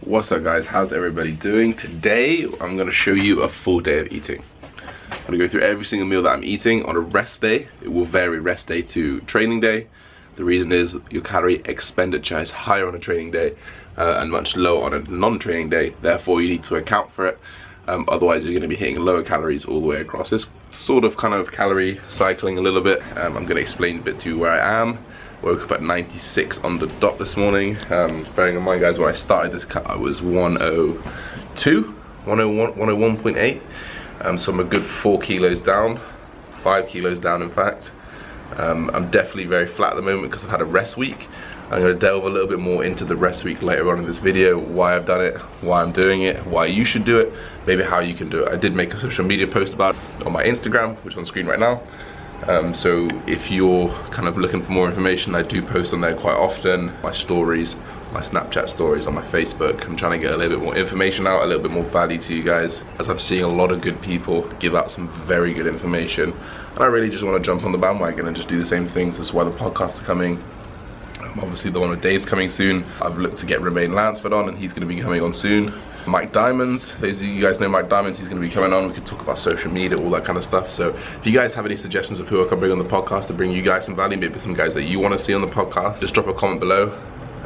What's up guys, how's everybody doing? Today I'm going to show you a full day of eating. I'm going to go through every single meal that I'm eating on a rest day. It will vary rest day to training day. The reason is your calorie expenditure is higher on a training day and much lower on a non-training day. Therefore you need to account for it. Otherwise you're going to be hitting lower calories all the way across. This sort of kind of calorie cycling a little bit. I'm going to explain a bit to you where I am. Woke up at 96 on the dot this morning. Bearing in mind guys, when I started this cut I was 101.8. So I'm a good 4 kilos down, 5 kilos down in fact. I'm definitely very flat at the moment because I've had a rest week. I'm going to delve a little bit more into the rest week later on in this video, why I've done it, why I'm doing it, why you should do it, maybe how you can do it. I did make a social media post about it on my Instagram, which is on screen right now. So if you're kind of looking for more information, I do post on there quite often. My stories, my Snapchat stories, on my Facebook. I'm trying to get a little bit more information out, a little bit more value to you guys, as I'm seeing a lot of good people give out some very good information. And I really just want to jump on the bandwagon and just do the same things. That's why the podcasts are coming. Obviously the one with Dave's coming soon. I've looked to get Romain Lansford on and he's going to be coming on soon. Mike Diamonds, those of you guys know Mike Diamonds, he's going to be coming on. We can talk about social media, all that kind of stuff. So if you guys have any suggestions of who I can bring on the podcast to bring you guys some value, maybe some guys that you want to see on the podcast, just drop a comment below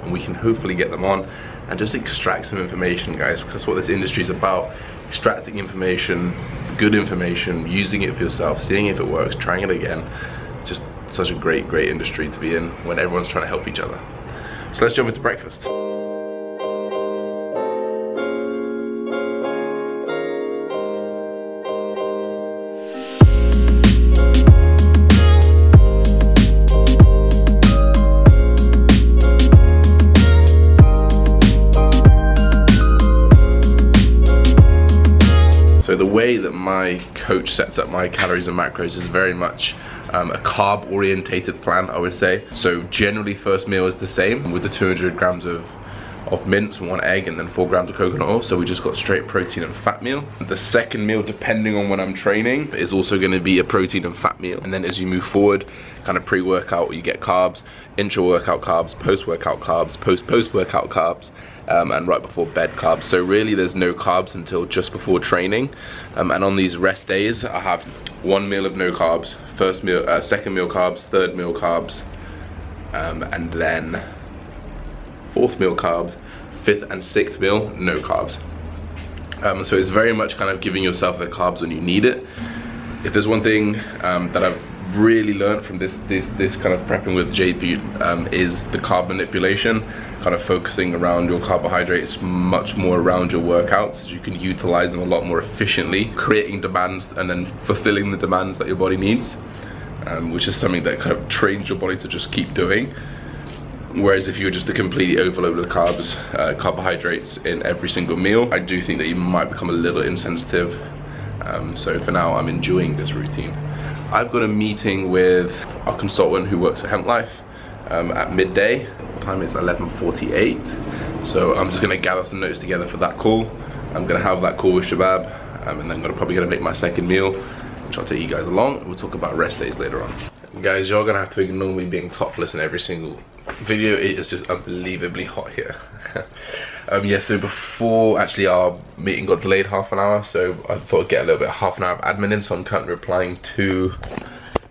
and we can hopefully get them on and just extract some information, guys, because that's what this industry is about. Extracting information, good information, using it for yourself, seeing if it works, trying it again. Just such a great industry to be in when everyone's trying to help each other. So let's jump into breakfast. So the way that my coach sets up my calories and macros is very much a carb orientated plan, I would say. So generally first meal is the same with the 200 grams of mince, 1 egg, and then 4 grams of coconut oil. So we just got straight protein and fat meal. The second meal, depending on when I'm training, is also going to be a protein and fat meal. And then as you move forward, kind of pre-workout, you get carbs, intra-workout carbs, post-workout carbs, post-workout carbs, and right before bed carbs. So really there's no carbs until just before training. And on these rest days I have 1 meal of no carbs, first meal, second meal carbs, third meal carbs, and then 4th meal carbs, 5th and 6th meal no carbs. So it's very much kind of giving yourself the carbs when you need it. If there's one thing that I've really learned from this kind of prepping with JP is the carb manipulation, kind of focusing around your carbohydrates much more around your workouts, so you can utilize them a lot more efficiently, creating demands and then fulfilling the demands that your body needs, which is something that kind of trains your body to just keep doing. Whereas if you're just to completely overload with carbs, carbohydrates in every single meal, I do think that you might become a little insensitive. So for now I'm enjoying this routine. I've got a meeting with our consultant who works at Hemp Life at midday. Time is 11:48. So I'm just gonna gather some notes together for that call. I'm gonna have that call with Shabab, and then I'm probably gonna make my second meal, which I'll take you guys along. We'll talk about rest days later on. And guys, you're gonna have to ignore me being topless in every single video. It is just unbelievably hot here. Yeah, so before actually our meeting got delayed half an hour, so I thought I'd get a little bit, half an hour of admin in, so I'm currently replying to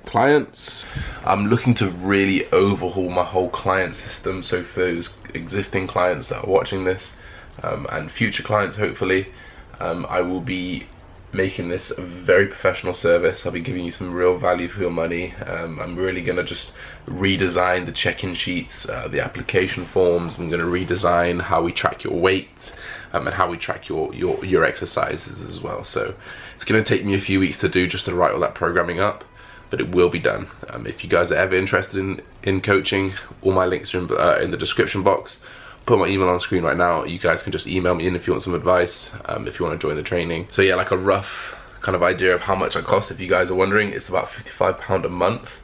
clients. I'm looking to really overhaul my whole client system, so for those existing clients that are watching this and future clients hopefully, I will be making this a very professional service. I'll be giving you some real value for your money. I'm really gonna just redesign the check-in sheets, the application forms. I'm gonna redesign how we track your weight and how we track your exercises as well. So it's gonna take me a few weeks to do, just to write all that programming up, but it will be done. If you guys are ever interested in coaching, all my links are in the description box. Put my email on screen right now. You guys can just email me in if you want some advice, if you want to join the training. So yeah, like a rough kind of idea of how much I cost, if you guys are wondering, it's about £55 a month,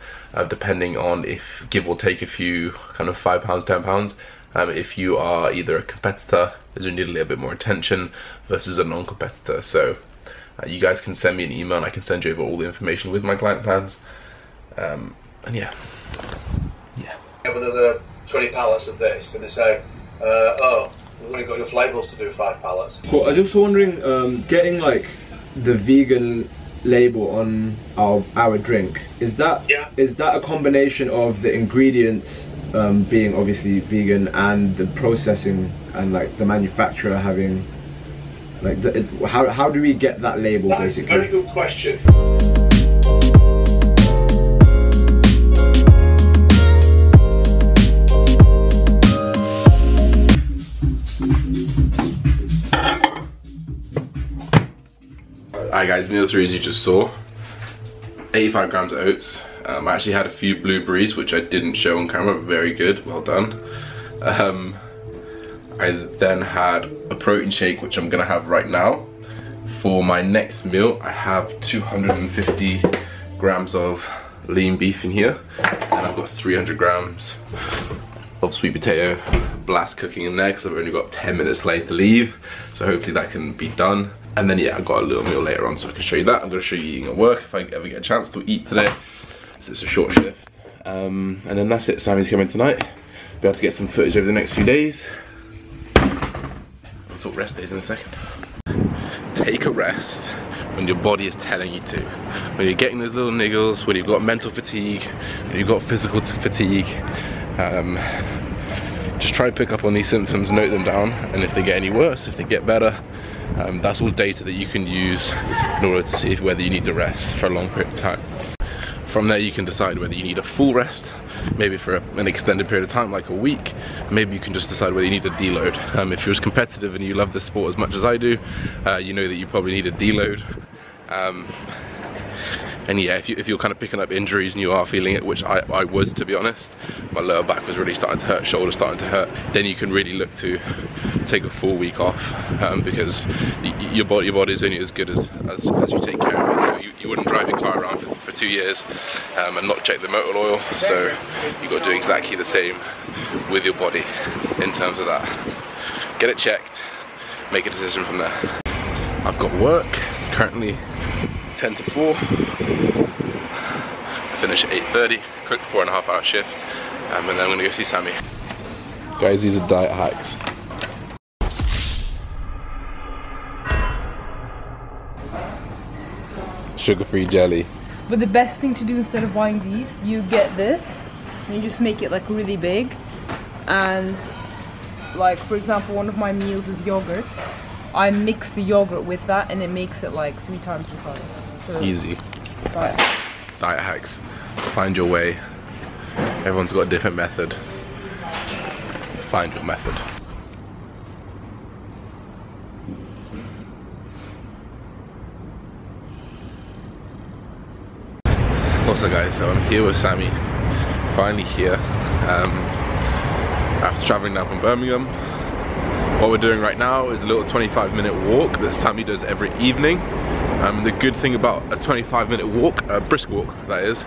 depending on if, give or take a few, kind of £5, £10. If you are either a competitor, as you need a little bit more attention, versus a non-competitor. So you guys can send me an email and I can send you over all the information with my client plans. And yeah. Have another 20 pallets of this, and they say, oh, We've only got enough labels to do 5 pallets. Cool. I was just wondering, getting like the vegan label on our drink, is that a combination of the ingredients being obviously vegan and the processing and like the manufacturer having like how do we get that label? That's basically a very good question. Alright guys, meal 3 as you just saw. 85 grams of oats. I actually had a few blueberries which I didn't show on camera, but very good, well done. I then had a protein shake which I'm gonna have right now. For my next meal I have 250 grams of lean beef in here, and I've got 300 grams of sweet potato blast cooking in there because I've only got 10 minutes late to leave, so hopefully that can be done. And then yeah, I've got a little meal later on so I can show you that. I'm going to show you eating at work if I ever get a chance to eat today, so it's a short shift. And then that's it, Sammy's coming tonight. Be able to get some footage over the next few days. I'll talk rest days in a second. Take a rest when your body is telling you to. When you're getting those little niggles, when you've got mental fatigue, when you've got physical fatigue. Just try to pick up on these symptoms, note them down, and if they get any worse, if they get better, that's all data that you can use in order to see whether you need to rest for a long period of time. From there you can decide whether you need a full rest, maybe for an extended period of time like a week. Maybe you can just decide whether you need a deload. If you're as competitive and you love the sport as much as I do, you know that you probably need a deload. And yeah, if you're kind of picking up injuries and you are feeling it, which I was, to be honest, my lower back was really starting to hurt, shoulder starting to hurt, then you can really look to take a full week off, because your body is only as good as you take care of it. So you wouldn't drive your car around for 2 years and not check the motor oil, so you've got to do exactly the same with your body in terms of that. Get it checked, make a decision from there. I've got work, it's currently 10 to 4. I finish at 8:30, quick 4.5 hour shift, and then I'm gonna go see Sammy. Guys, these are diet hacks. Sugar-free jelly. But the best thing to do instead of buying these, you get this, and you just make it like really big. And like, for example, one of my meals is yogurt. I mix the yogurt with that and it makes it like 3 times the size. So easy. Diet hacks. Find your way. Everyone's got a different method. Find your method. Also guys, so I'm here with Sammy. Finally here. After traveling down from Birmingham. What we're doing right now is a little 25-minute walk that Sammy does every evening. The good thing about a 25-minute walk, a brisk walk that is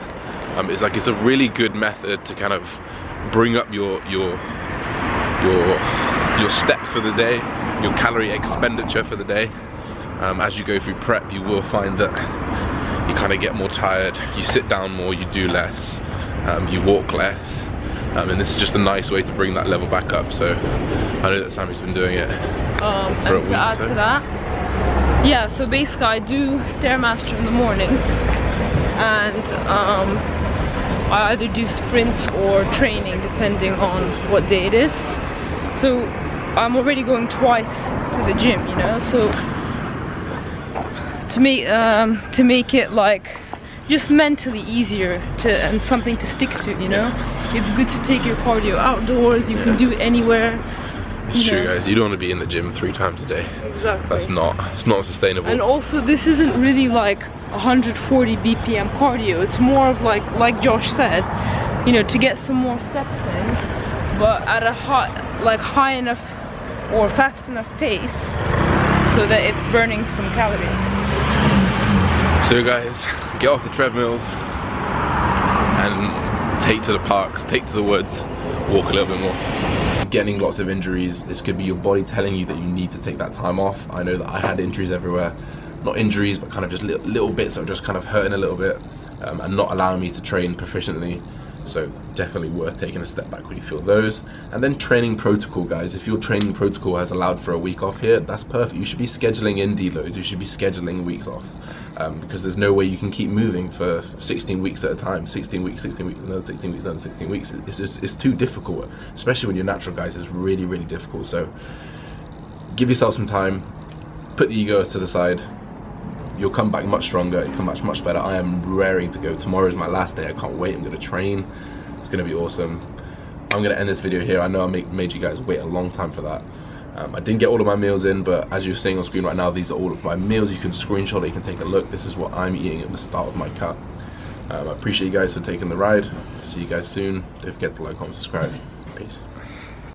like it's a really good method to kind of bring up your steps for the day, your calorie expenditure for the day. As you go through prep, you will find that you kind of get more tired, you sit down more, you do less, you walk less. And this is just a nice way to bring that level back up. So I know that Sammy's been doing it for a week. To add to that, yeah, so basically I do Stairmaster in the morning, and I either do sprints or training depending on what day it is. So I'm already going twice to the gym, you know, so to make it like just mentally easier and something to stick to, you know. It's good to take your cardio outdoors. You can do it anywhere. It's true, guys. You don't want to be in the gym 3 times a day. Exactly. It's not sustainable. And also, this isn't really like 140 BPM cardio. It's more of like Josh said, you know, to get some more steps in, but at a high enough or fast enough pace so that it's burning some calories. So guys, get off the treadmills and take to the parks, take to the woods, walk a little bit more. Getting lots of injuries, this could be your body telling you that you need to take that time off. I know that I had injuries everywhere. Not injuries, but kind of just little bits that were just kind of hurting a little bit and not allowing me to train proficiently So definitely worth taking a step back when you feel those. And then training protocol, guys. If your training protocol has allowed for a week off here, that's perfect. You should be scheduling in deloads. You should be scheduling weeks off, because there's no way you can keep moving for 16 weeks at a time. 16 weeks, 16 weeks, another 16 weeks, another 16 weeks. It's too difficult, especially when you're natural, guys. It's really, really difficult. So give yourself some time. Put the ego to the side. You'll come back much stronger, you'll come back much better. I am raring to go. Tomorrow is my last day. I can't wait. I'm going to train. It's going to be awesome. I'm going to end this video here. I know I made you guys wait a long time for that. I didn't get all of my meals in, but as you're seeing on screen right now, these are all of my meals. You can screenshot it, you can take a look. This is what I'm eating at the start of my cut. I appreciate you guys for taking the ride. See you guys soon. Don't forget to like, comment, subscribe. Peace.